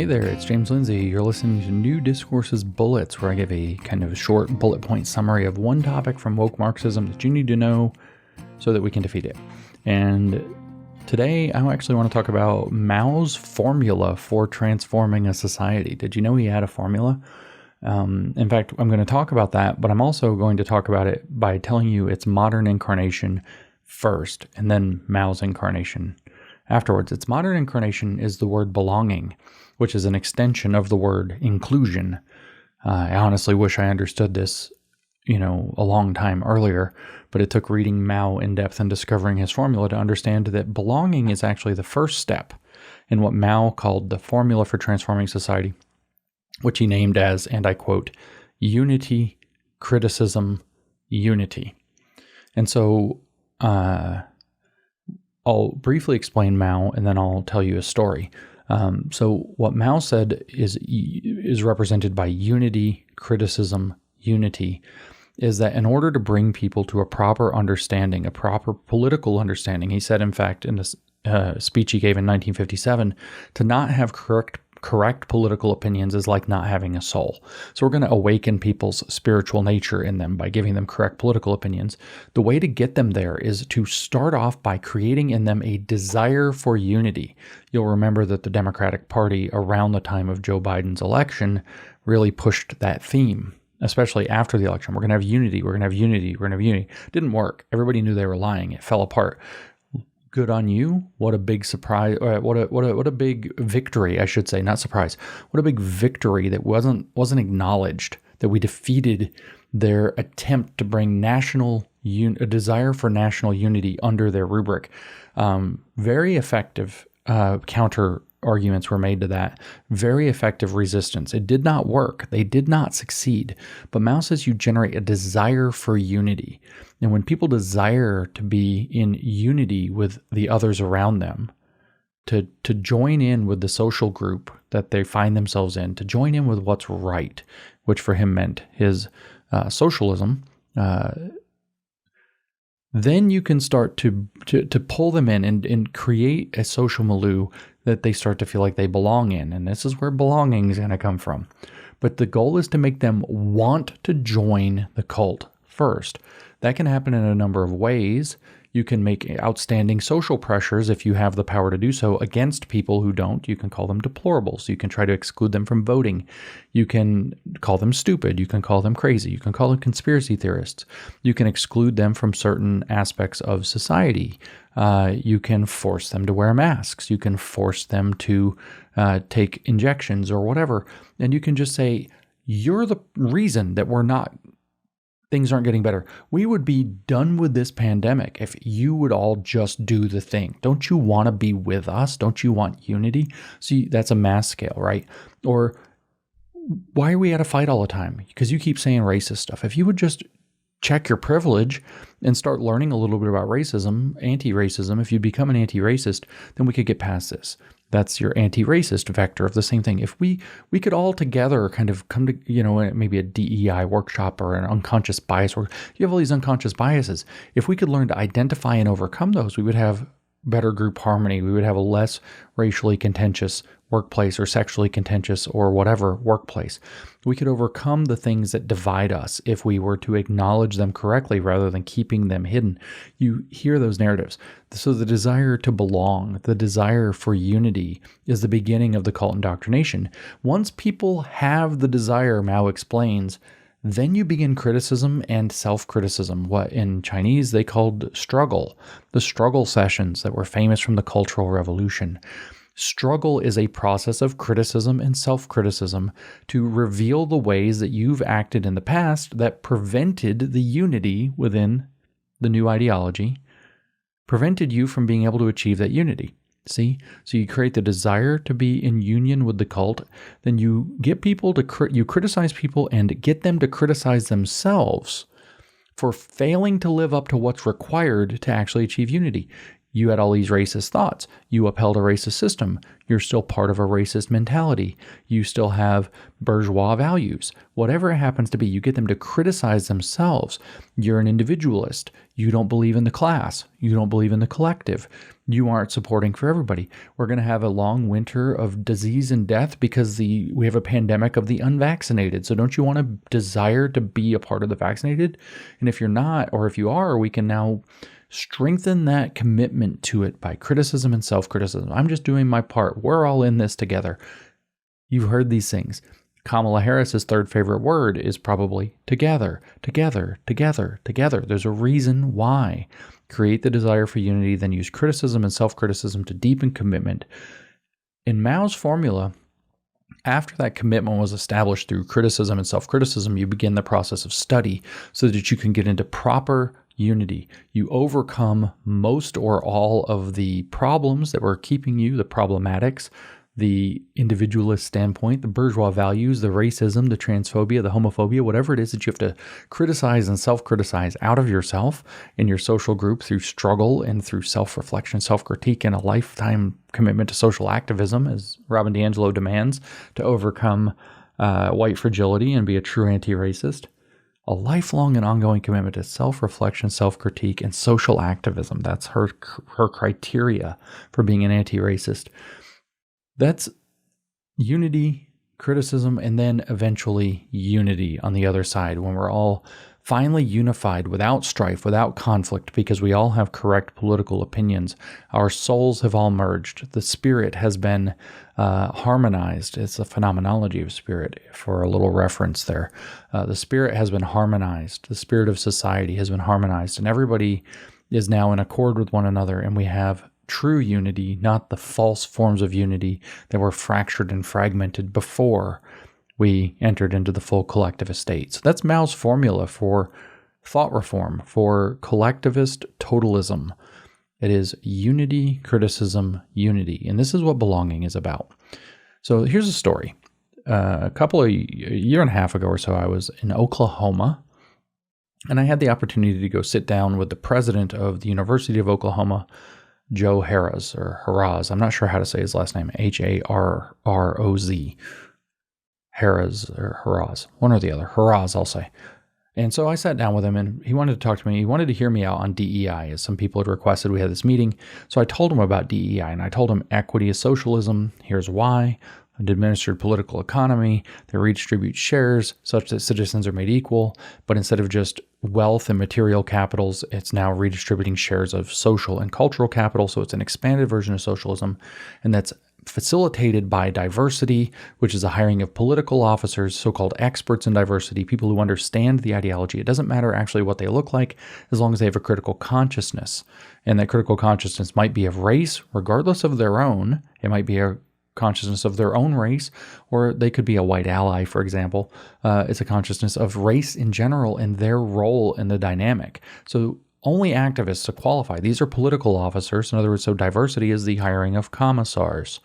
Hey there, it's James Lindsay. You're listening to New Discourses Bullets, where I give a kind of short bullet point summary of one topic from woke Marxism that you need to know so that we can defeat it. And today, I actually want to talk about Mao's formula for transforming a society. Did you know he had a formula? In fact, I'm going to talk about that, but I'm also going to talk about it by telling you its modern incarnation first, and then Mao's incarnation afterwards. Its modern incarnation is the word belonging, which is an extension of the word inclusion. I honestly wish I understood this, a long time earlier, but it took reading Mao in depth and discovering his formula to understand that belonging is actually the first step in what Mao called the formula for transforming society, which he named as, and I quote, unity, criticism, unity. And so I'll briefly explain Mao, and then I'll tell you a story. So what Mao said is represented by unity, criticism, unity, is that in order to bring people to a proper understanding, a proper political understanding, he said, in fact, in this speech he gave in 1957, to not have correct political opinions is like not having a soul. So we're going to awaken people's spiritual nature in them by giving them correct political opinions. The way to get them there is to start off by creating in them a desire for unity. You'll remember that the Democratic Party around the time of Joe Biden's election really pushed that theme, especially after the election. We're going to have unity. We're going to have unity. We're going to have unity. It didn't work. Everybody knew they were lying. It fell apart. Good on you. What a big surprise. What a big victory, I should say, not surprise. What a big victory that wasn't acknowledged, that we defeated their attempt to bring a desire for national unity under their rubric. Very effective counter arguments were made to that. Very effective resistance. It did not work. They did not succeed. But Mao says you generate a desire for unity. And when people desire to be in unity with the others around them, to join in with the social group that they find themselves in, to join in with what's right, which for him meant his socialism, then you can start to pull them in and create a social milieu that they start to feel like they belong in. And this is where belonging is going to come from. But the goal is to make them want to join the cult first. That can happen in a number of ways. You can make outstanding social pressures, if you have the power to do so, against people who don't. You can call them deplorables. You can try to exclude them from voting. You can call them stupid. You can call them crazy. You can call them conspiracy theorists. You can exclude them from certain aspects of society. You can force them to wear masks. You can force them to take injections or whatever. And you can just say, you're the reason that things aren't getting better. We would be done with this pandemic if you would all just do the thing. Don't you want to be with us? Don't you want unity? See, that's a mass scale, right? Or why are we at a fight all the time? Because you keep saying racist stuff. If you would just check your privilege and start learning a little bit about racism, anti-racism, if you become an anti-racist, then we could get past this. That's your anti-racist vector of the same thing. If we could all together kind of come to, maybe a DEI workshop or an unconscious bias, or you have all these unconscious biases. If we could learn to identify and overcome those, we would have better group harmony. We would have a less racially contentious workplace or sexually contentious or whatever workplace. We could overcome the things that divide us if we were to acknowledge them correctly rather than keeping them hidden. You hear those narratives. So the desire to belong, the desire for unity is the beginning of the cult indoctrination. Once people have the desire, Mao explains, then you begin criticism and self-criticism, what in Chinese they called struggle, the struggle sessions that were famous from the Cultural Revolution. Struggle is a process of criticism and self-criticism to reveal the ways that you've acted in the past that prevented the unity within the new ideology, prevented you from being able to achieve that unity. See? So you create the desire to be in union with the cult, then you get people you criticize people and get them to criticize themselves for failing to live up to what's required to actually achieve unity. You had all these racist thoughts. You upheld a racist system. You're still part of a racist mentality. You still have bourgeois values. Whatever it happens to be, you get them to criticize themselves. You're an individualist. You don't believe in the class. You don't believe in the collective. you aren't supporting for everybody. We're going to have a long winter of disease and death because we have a pandemic of the unvaccinated. So don't you want to desire to be a part of the vaccinated? And if you're not, or if you are, we can now strengthen that commitment to it by criticism and self-criticism. I'm just doing my part. We're all in this together. You've heard these things. Kamala Harris's third favorite word is probably together, together, together, together. There's a reason why. Create the desire for unity, then use criticism and self-criticism to deepen commitment. In Mao's formula, after that commitment was established through criticism and self-criticism, you begin the process of study so that you can get into proper unity. You overcome most or all of the problems that were keeping you, the problematics, the individualist standpoint, the bourgeois values, the racism, the transphobia, the homophobia, whatever it is that you have to criticize and self-criticize out of yourself in your social group through struggle and through self-reflection, self-critique, and a lifetime commitment to social activism, as Robin DiAngelo demands, to overcome white fragility and be a true anti-racist. A lifelong and ongoing commitment to self-reflection, self-critique, and social activism. That's her criteria for being an anti-racist. That's unity, criticism, and then eventually unity on the other side when we're all finally unified without strife, without conflict, because we all have correct political opinions. Our souls have all merged. The spirit has been harmonized. It's a phenomenology of spirit for a little reference there. The spirit has been harmonized. The spirit of society has been harmonized, and everybody is now in accord with one another, and we have true unity, not the false forms of unity that were fractured and fragmented before we entered into the full collectivist state. So that's Mao's formula for thought reform, for collectivist totalism. It is unity, criticism, unity. And this is what belonging is about. So here's a story. A year and a half ago or so, I was in Oklahoma, and I had the opportunity to go sit down with the president of the University of Oklahoma, Joe Harroz, or Haraz. I'm not sure how to say his last name. Harroz. Harroz or Haraz. One or the other. Haraz, I'll say. And so I sat down with him, and he wanted to talk to me. He wanted to hear me out on DEI, as some people had requested. We had this meeting. So I told him about DEI, and I told him equity is socialism. Here's why. An administered political economy that redistributes shares such that citizens are made equal, but instead of just wealth and material capitals, it's now redistributing shares of social and cultural capital. So it's an expanded version of socialism, and that's facilitated by diversity, which is the hiring of political officers, so-called experts in diversity, people who understand the ideology. It doesn't matter actually what they look like, as long as they have a critical consciousness. And that critical consciousness might be of race, regardless of their own. It might be a consciousness of their own race, or they could be a white ally, for example. It's a consciousness of race in general and their role in the dynamic. So only activists to qualify. These are political officers. In other words, so diversity is the hiring of commissars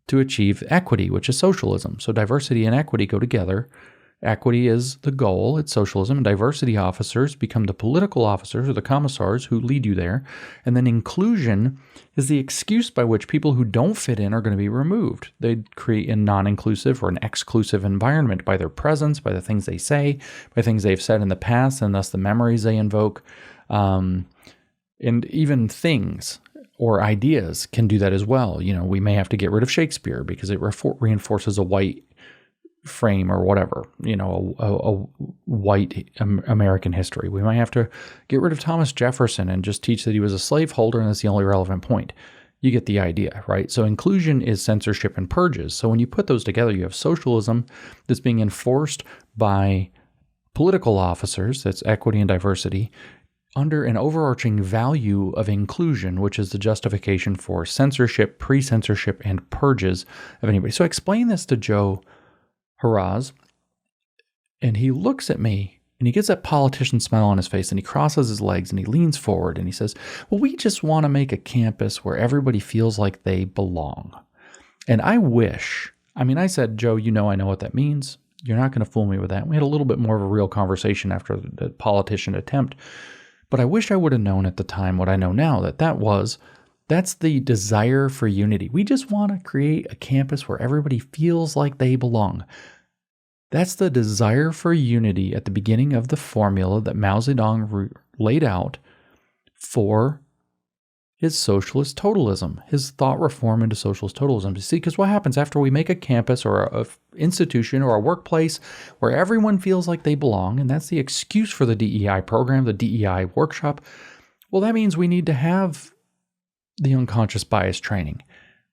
to achieve equity, which is socialism. So diversity and equity go together. Equity is the goal, it's socialism, and diversity officers become the political officers or the commissars who lead you there. And then inclusion is the excuse by which people who don't fit in are going to be removed. They create a non-inclusive or an exclusive environment by their presence, by the things they say, by things they've said in the past, and thus the memories they invoke. And even things or ideas can do that as well. You know, we may have to get rid of Shakespeare because it reinforces a white frame or whatever, you know, a white American history. We might have to get rid of Thomas Jefferson and just teach that he was a slaveholder, and that's the only relevant point. You get the idea, right? So inclusion is censorship and purges. So when you put those together, you have socialism that's being enforced by political officers, that's equity and diversity, under an overarching value of inclusion, which is the justification for censorship, pre-censorship, and purges of anybody. So I explain this to Joe Haraz, and he looks at me, and he gets that politician smile on his face, and he crosses his legs, and he leans forward, and he says, well, we just want to make a campus where everybody feels like they belong. And I said, Joe, you know I know what that means. You're not going to fool me with that. We had a little bit more of a real conversation after the politician attempt. But I wish I would have known at the time what I know now, that's the desire for unity. We just want to create a campus where everybody feels like they belong. That's the desire for unity at the beginning of the formula that Mao Zedong laid out for is socialist totalism, his thought reform into socialist totalism. You see, because what happens after we make a campus or a institution or a workplace where everyone feels like they belong, and that's the excuse for the DEI program, the DEI workshop, well, that means we need to have the unconscious bias training,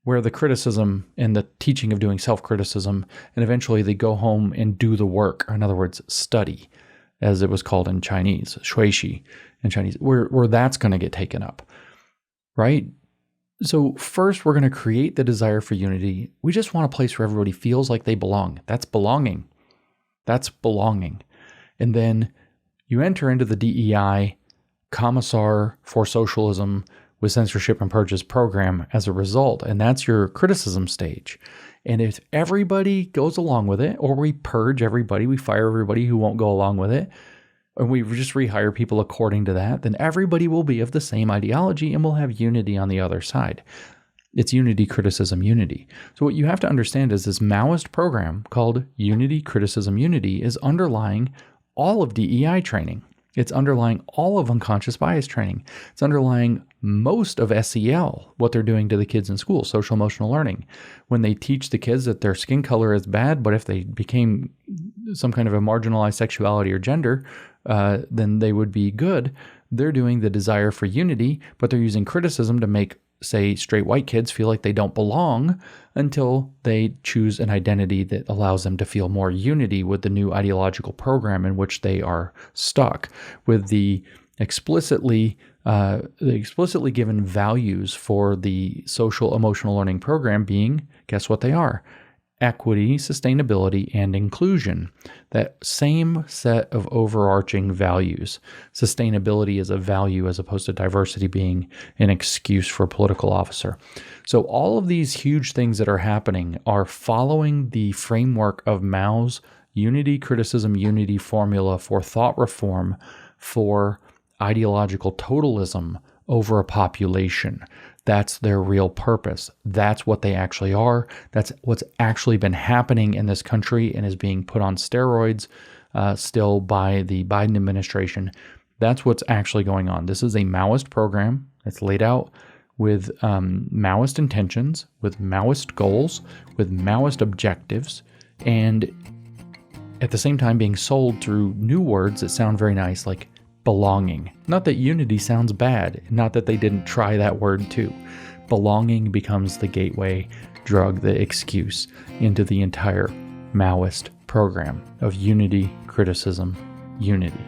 where the criticism and the teaching of doing self-criticism, and eventually they go home and do the work, or in other words, study, as it was called in Chinese, shuishi in Chinese, where that's going to get taken up. Right? So first, we're going to create the desire for unity. We just want a place where everybody feels like they belong. That's belonging. That's belonging. And then you enter into the DEI Commissar for Socialism with Censorship and Purges program as a result. And that's your criticism stage. And if everybody goes along with it, or we purge everybody, we fire everybody who won't go along with it, and we just rehire people according to that, then everybody will be of the same ideology and we'll have unity on the other side. It's unity, criticism, unity. So what you have to understand is this Maoist program called Unity, Criticism, Unity is underlying all of DEI training. It's underlying all of unconscious bias training. It's underlying most of SEL, what they're doing to the kids in school, social emotional learning. When they teach the kids that their skin color is bad, but if they became some kind of a marginalized sexuality or gender, then they would be good. They're doing the desire for unity, but they're using criticism to make, say, straight white kids feel like they don't belong until they choose an identity that allows them to feel more unity with the new ideological program in which they are stuck, with the explicitly given values for the social emotional learning program being, guess what they are? Equity, sustainability, and inclusion. That same set of overarching values. Sustainability is a value as opposed to diversity being an excuse for a political officer. So all of these huge things that are happening are following the framework of Mao's unity, criticism, unity formula for thought reform, for ideological totalism over a population. That's their real purpose. That's what they actually are. That's what's actually been happening in this country and is being put on steroids still by the Biden administration. That's what's actually going on. This is a Maoist program. It's laid out with Maoist intentions, with Maoist goals, with Maoist objectives, and at the same time being sold through new words that sound very nice, like belonging. Not that unity sounds bad, not that they didn't try that word too. Belonging becomes the gateway drug, the excuse into the entire Maoist program of unity, criticism, unity.